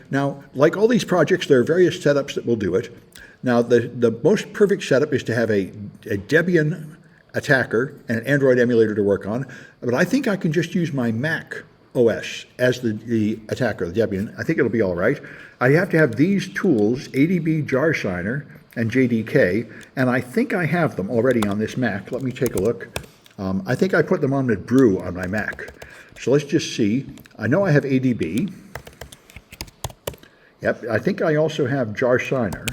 Now, like all these projects, there are various setups that will do it. Now, the most perfect setup is to have a Debian attacker and an Android emulator to work on, but I think I can just use my Mac OS as the attacker, the Debian. I think it'll be all right. I have to have these tools, ADB Jar Signer and JDK, and I think I have them already on this Mac. Let me take a look. I think I put them on with Brew on my Mac. So let's just see. I know I have ADB. Yep, I think I also have Jar Signer.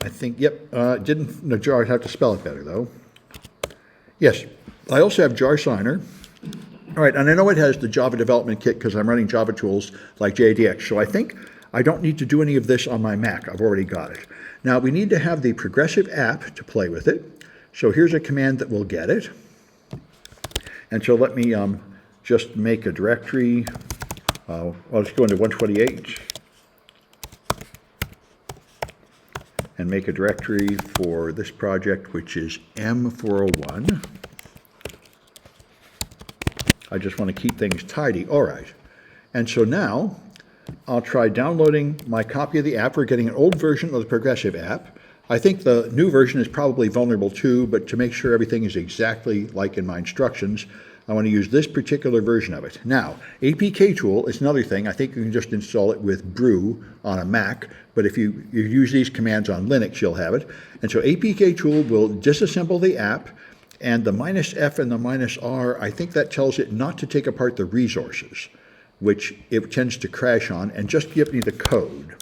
I think, yep, no, Jar, I have to spell it better though. Yes, I also have Jar Signer. All right, and I know it has the Java development kit because I'm running Java tools like JDX, so I think I don't need to do any of this on my Mac. I've already got it. Now, we need to have the progressive app to play with it. So here's a command that will get it. And so let me just make a directory. Well, let's go into 128 and make a directory for this project, which is M401. I just want to keep things tidy. All right. And so now I'll try downloading my copy of the app. We're getting an old version of the progressive app. I think the new version is probably vulnerable too, but to make sure everything is exactly like in my instructions, I want to use this particular version of it. Now, APK tool is another thing. I think you can just install it with Brew on a Mac, but if you use these commands on Linux, you'll have it. And so APK tool will disassemble the app, and the -F and the -R, I think that tells it not to take apart the resources, which it tends to crash on, and just give me the code.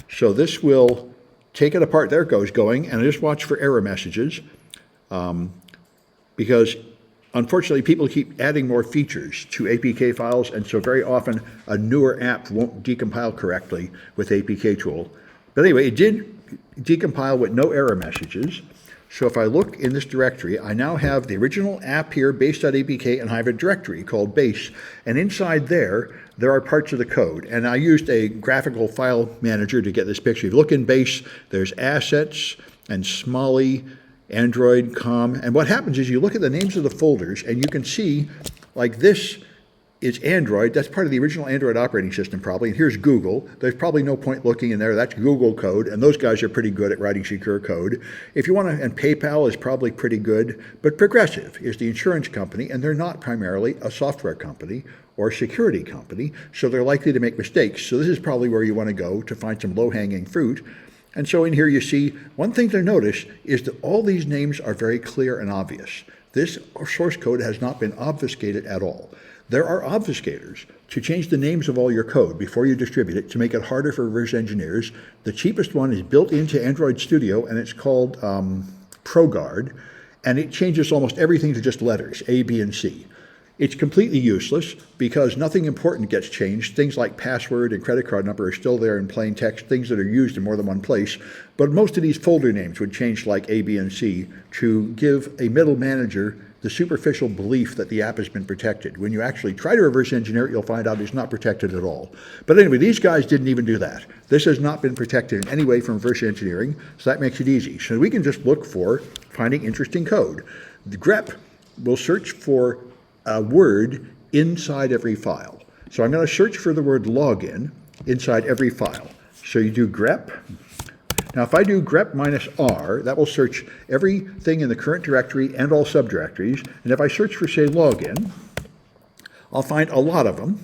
So this will take it apart. There it goes going, and I just watch for error messages because unfortunately, people keep adding more features to APK files, and so very often a newer app won't decompile correctly with APK tool. But anyway, it did decompile with no error messages. So if I look in this directory, I now have the original app here, base.apk, and I have a directory called base. And inside there are parts of the code. And I used a graphical file manager to get this picture. If you look in base, there's assets and Smalley, Android, COM, and what happens is you look at the names of the folders and you can see, like this is Android, that's part of the original Android operating system probably, and here's Google. There's probably no point looking in there, that's Google code, and those guys are pretty good at writing secure code. If you want to, and PayPal is probably pretty good, but Progressive is the insurance company, and they're not primarily a software company or a security company, so they're likely to make mistakes. So this is probably where you want to go to find some low-hanging fruit. And so in here you see, one thing to notice is that all these names are very clear and obvious. This source code has not been obfuscated at all. There are obfuscators to change the names of all your code before you distribute it to make it harder for reverse engineers. The cheapest one is built into Android Studio, and it's called ProGuard, and it changes almost everything to just letters, A, B, and C. It's completely useless because nothing important gets changed. Things like password and credit card number are still there in plain text, things that are used in more than one place. But most of these folder names would change like A, B, and C to give a middle manager the superficial belief that the app has been protected. When you actually try to reverse engineer it, you'll find out it's not protected at all. But anyway, these guys didn't even do that. This has not been protected in any way from reverse engineering, so that makes it easy. So we can just look for finding interesting code. The grep will search for a word inside every file. So I'm going to search for the word login inside every file. So you do grep. Now if I do grep -R, that will search everything in the current directory and all subdirectories. And if I search for, say, login, I'll find a lot of them.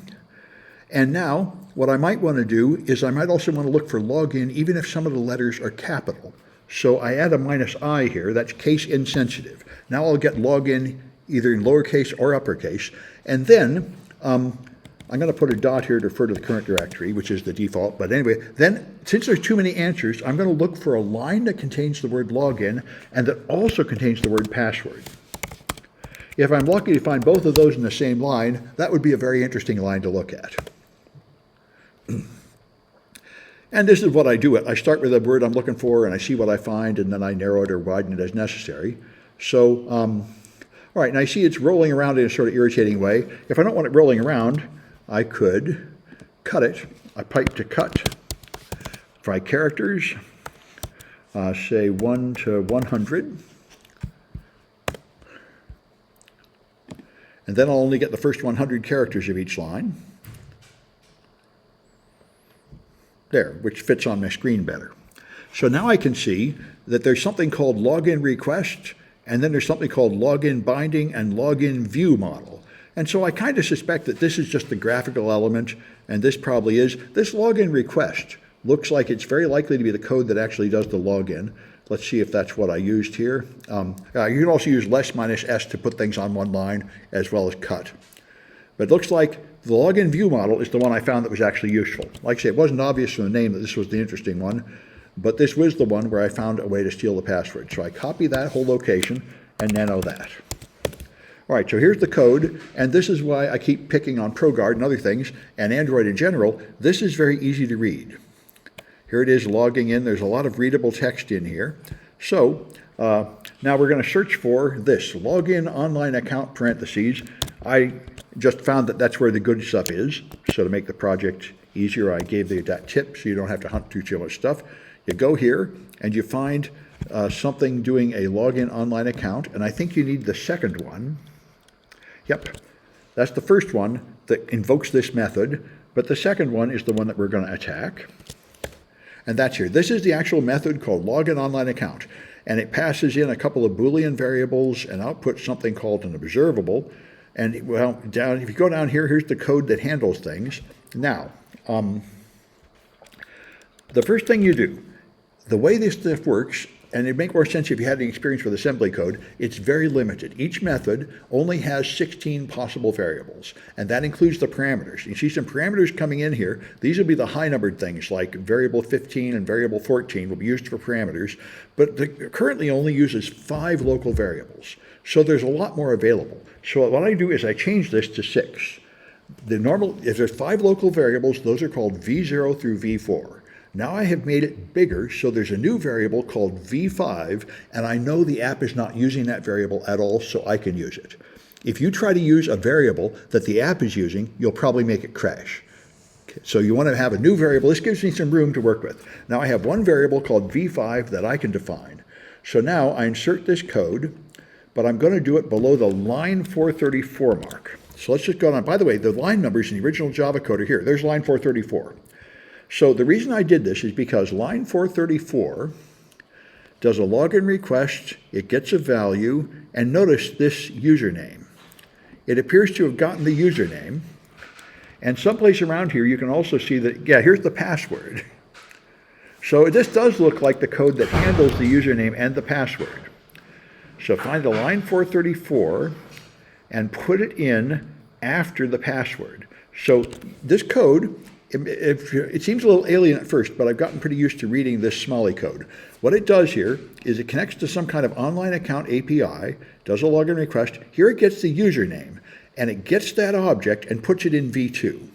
And now what I might want to do is I might also want to look for login even if some of the letters are capital. So I add a -I here, that's case insensitive. Now I'll get login either in lowercase or uppercase. And then I'm going to put a dot here to refer to the current directory, which is the default. But anyway, then since there's too many answers, I'm going to look for a line that contains the word login and that also contains the word password. If I'm lucky to find both of those in the same line, that would be a very interesting line to look at. And this is what I do. I start with a word I'm looking for and I see what I find, and then I narrow it or widen it as necessary. So, all right, and I see it's rolling around in a sort of irritating way. If I don't want it rolling around, I could cut it. I pipe to cut. Try characters, say 1 to 100. And then I'll only get the first 100 characters of each line. there, which fits on my screen better. So now I can see that there's something called login request, and then there's something called login binding and login view model. And so I kind of suspect that this is just the graphical element, and this probably is. This login request looks like it's very likely to be the code that actually does the login. Let's see if that's what I used here. You can also use less minus s to put things on one line, as well as cut. But it looks like the login view model is the one I found that was actually useful. Like I say, it wasn't obvious from the name that this was the interesting one, but this was the one where I found a way to steal the password. So I copy that whole location and nano that. All right, so here's the code, and this is why I keep picking on ProGuard and other things, and Android in general. This is very easy to read. Here it is logging in. There's a lot of readable text in here. So now we're going to search for this, login online account parentheses. I just found that that's where the good stuff is. So to make the project easier, I gave you that tip so you don't have to hunt through too much stuff. You go here and you find something doing a login online account, and I think you need the second one. Yep, that's the first one that invokes this method, but the second one is the one that we're going to attack. And that's here. This is the actual method called login online account, and it passes in a couple of Boolean variables and outputs something called an observable. And well, if you go down here, here's the code that handles things. Now, the first thing you do, the way this stuff works, and it'd make more sense if you had any experience with assembly code, it's very limited. Each method only has 16 possible variables, and that includes the parameters. You see some parameters coming in here. These will be the high-numbered things, like variable 15 and variable 14 will be used for parameters, but it currently only uses 5 local variables. So there's a lot more available. So what I do is I change this to 6. If there's 5 local variables, those are called V0 through V4. Now I have made it bigger, so there's a new variable called V5, and I know the app is not using that variable at all, so I can use it. If you try to use a variable that the app is using, you'll probably make it crash. Okay, so you want to have a new variable. This gives me some room to work with. Now I have one variable called V5 that I can define. So now I insert this code, but I'm going to do it below the line 434 mark. So let's just go down. By the way, the line numbers in the original Java code are here. There's line 434. So the reason I did this is because line 434 does a login request, it gets a value, and notice this username. It appears to have gotten the username, and someplace around here you can also see that, yeah, here's the password. So this does look like the code that handles the username and the password. So find the line 434 and put it in after the password. So this code, it seems a little alien at first, but I've gotten pretty used to reading this Smalley code. What it does here is it connects to some kind of online account API, does a login request. Here it gets the username, and it gets that object and puts it in V2.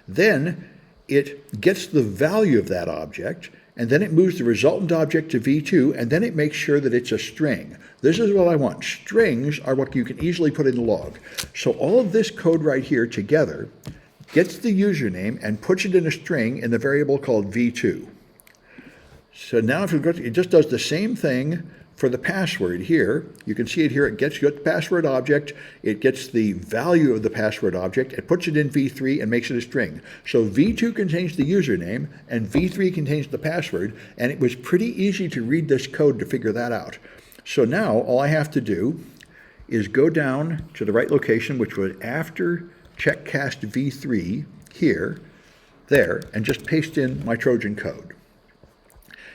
Then it gets the value of that object, and then it moves the resultant object to V2, and then it makes sure that it's a string. This is what I want. Strings are what you can easily put in the log. So all of this code right here together gets the username and puts it in a string in the variable called V2. So now if you go to, it just does the same thing for the password here. You can see it here. It gets the password object. It gets the value of the password object. It puts it in V3 and makes it a string. So V2 contains the username and V3 contains the password. And it was pretty easy to read this code to figure that out. So now all I have to do is go down to the right location, which was after checkcast V3 here, there, and just paste in my Trojan code.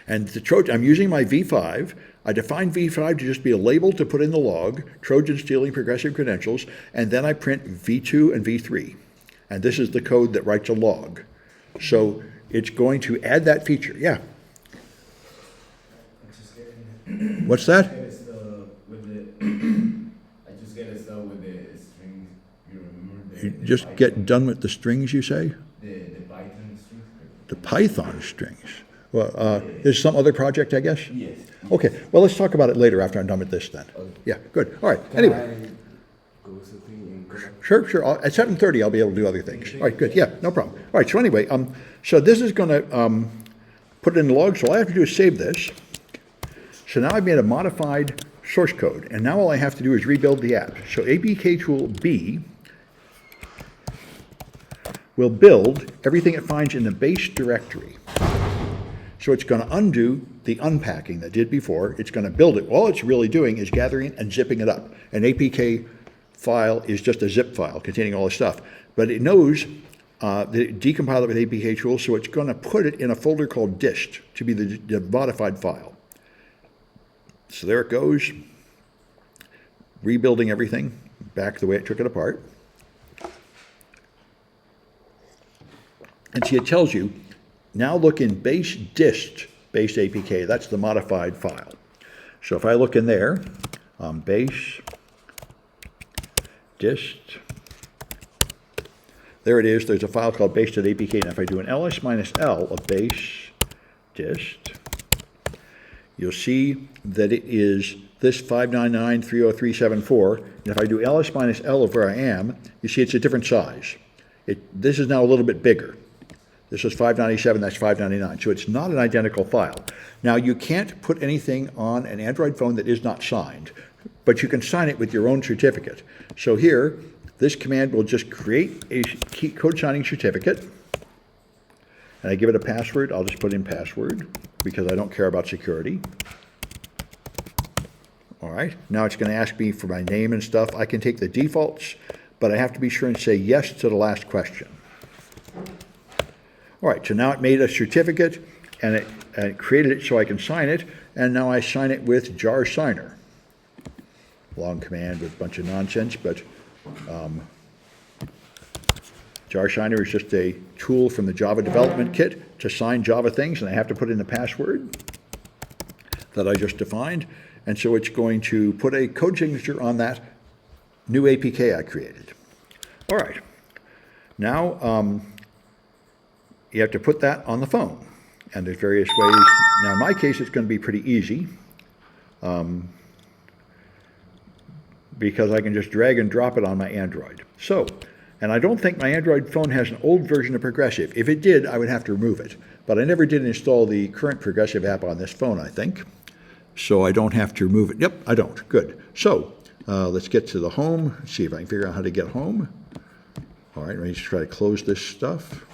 And the Trojan, I'm using my V5. I define V5 to just be a label to put in the log, Trojan stealing progressive credentials, and then I print V2 and V3. And this is the code that writes a log. So it's going to add that feature. Yeah. What's that? You just get done with the strings, you say? The Python strings. The Python strings. Well, there's some other project, I guess? Yes. Okay, well, let's talk about it later after I'm done with this then. Okay. Yeah, good. All right, Can anyway. I go something in production? Sure. At 7:30, I'll be able to do other things. All right, good. Yeah, no problem. All right, so anyway, so this is going to put it in the log. So all I have to do is save this. So now I've made a modified source code, and now all I have to do is rebuild the app. So APK tool B will build everything it finds in the base directory. So it's going to undo the unpacking that did before. It's going to build it. All it's really doing is gathering and zipping it up. An APK file is just a zip file containing all this stuff. But it knows that it decompiled it with APK tool, so it's going to put it in a folder called dist to be the modified file. So there it goes, rebuilding everything back the way it took it apart. And see, it tells you, now look in base dist, base APK, that's the modified file. So if I look in there, base dist, there it is, there's a file called base.apk. And if I do an ls-l of base dist, you'll see that it is this 599.303.74. And if I do ls-l of where I am, you see it's a different size. This is now a little bit bigger. This is 597, that's 599. So it's not an identical file. Now, you can't put anything on an Android phone that is not signed, but you can sign it with your own certificate. So here, this command will just create a code signing certificate, and I give it a password. I'll just put in password because I don't care about security. All right, now it's going to ask me for my name and stuff. I can take the defaults, but I have to be sure and say yes to the last question. All right, so now it made a certificate, and it created it so I can sign it, and now I sign it with jar signer. Long command with a bunch of nonsense, but jar signer is just a tool from the Java development kit to sign Java things, and I have to put in the password that I just defined, and so it's going to put a code signature on that new APK I created. All right, now you have to put that on the phone, and there's various ways. Now in my case it's going to be pretty easy because I can just drag and drop it on my Android. So, and I don't think my Android phone has an old version of Progressive. If it did, I would have to remove it. But I never did install the current Progressive app on this phone, I think. So I don't have to remove it. Yep, I don't. Good. So let's get to the home. Let's see if I can figure out how to get home. All right, let me just try to close this stuff.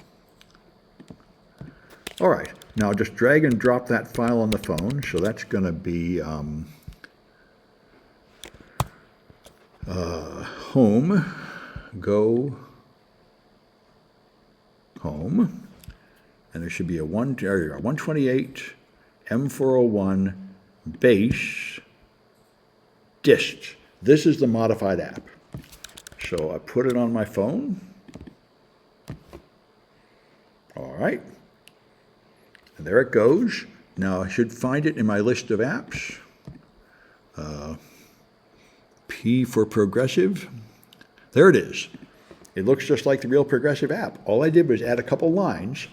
All right, now just drag and drop that file on the phone. So that's going to be home, go home, and there should be a 128 M401 base dist. This is the modified app. So I put it on my phone. All right. And there it goes. Now I should find it in my list of apps. P for Progressive. There it is. It looks just like the real Progressive app. All I did was add a couple lines.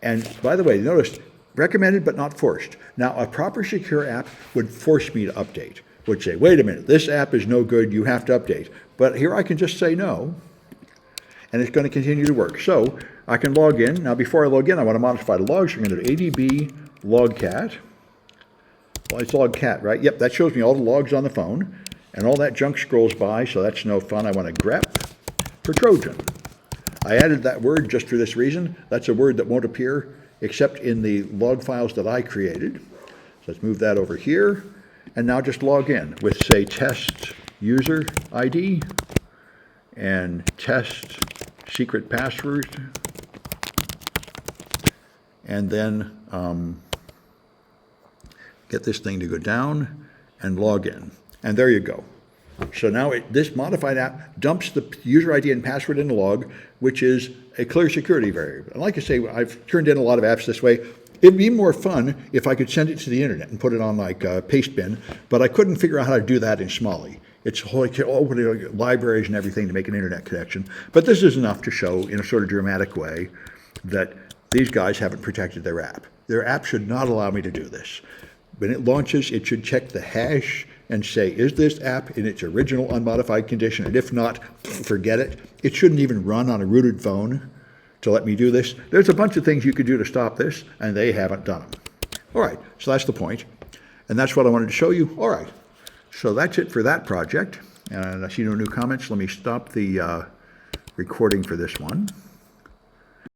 And by the way, notice, recommended but not forced. Now, a proper secure app would force me to update, would say, wait a minute, this app is no good, you have to update. But here I can just say no, and it's going to continue to work. So I can log in. Now, before I log in, I want to modify the logs. So I'm going to do adb logcat. Well, it's logcat, right? Yep, that shows me all the logs on the phone, and all that junk scrolls by, so that's no fun. I want to grep for Trojan. I added that word just for this reason. That's a word that won't appear except in the log files that I created. So let's move that over here, and now just log in with, say, test user ID and test secret password, and then get this thing to go down and log in. And there you go. So now this modified app dumps the user ID and password in the log, which is a clear security variable. And like I say, I've turned in a lot of apps this way. It'd be more fun if I could send it to the internet and put it on like Pastebin, but I couldn't figure out how to do that in Smalley. It's opening libraries and everything to make an internet connection. But this is enough to show in a sort of dramatic way that these guys haven't protected their app. Their app should not allow me to do this. When it launches, it should check the hash and say, is this app in its original unmodified condition? And if not, forget it. It shouldn't even run on a rooted phone to let me do this. There's a bunch of things you could do to stop this, and they haven't done them. All right, so that's the point. And that's what I wanted to show you. All right, so that's it for that project. And I see no new comments. Let me stop the recording for this one.